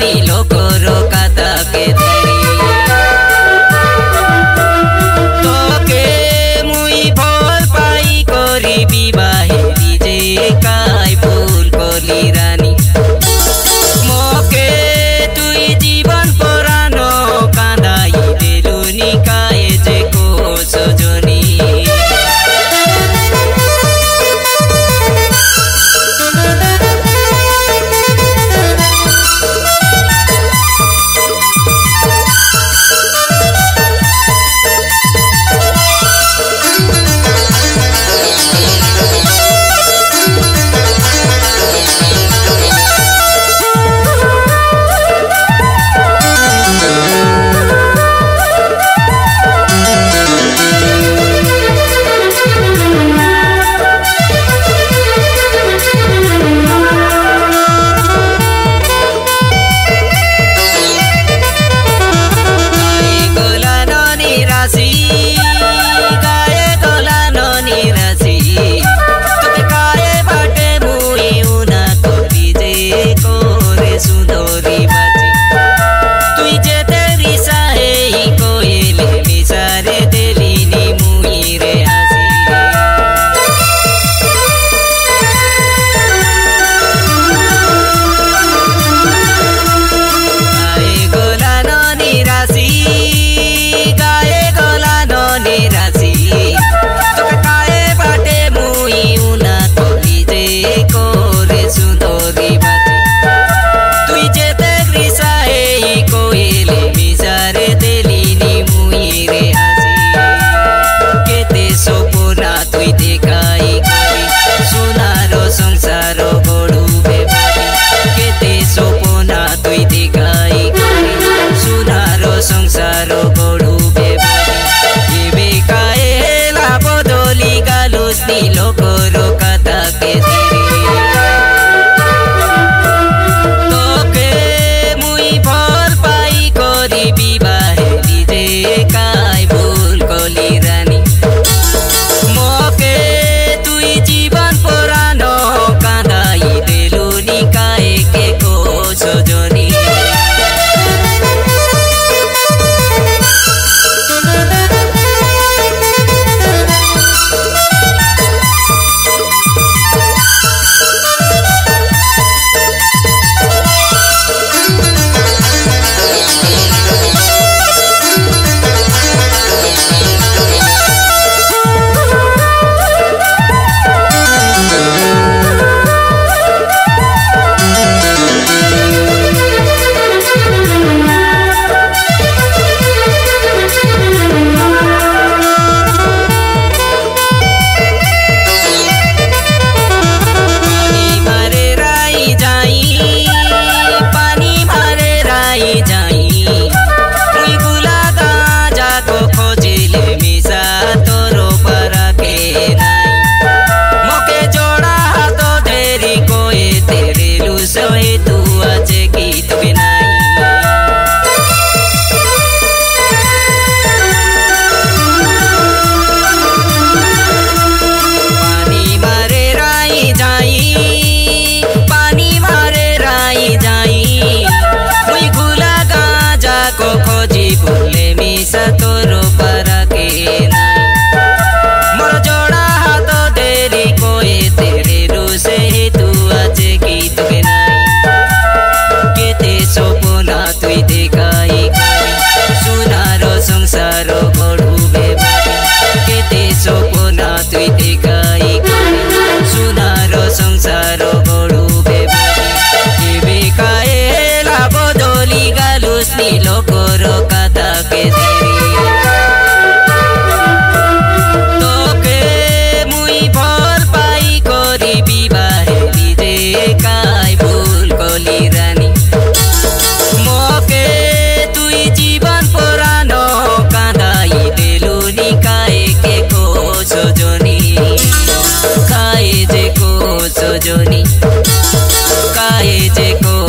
गालुस्नी लोकर कथा के तोके मुई भल पाई करी विवाहे जे काय भूल कली रानी मोके तुई जीवन परानो कांदाई देलुनी काए जे को सजनी लोकर कथा के तोके मुई भल पाई करी विवाहे जे काय भूल कली रानी मोके तुई जीवन परानो कांदाई देलुनी काए के को सजनी तोरो परा के मोर जोड़ा हाथ तेरी कोई तेरे रूसे तू आज की तुके नाई केते सपना तुई देखाई सुनारो संसारो गढ़ू बेबारी केते सपना तुई देखाई सुनारो संसारो गढ़ू बेबारी एबे काए लाबो दोली गालुस्नी लोकर कथा के सजनी काए जे को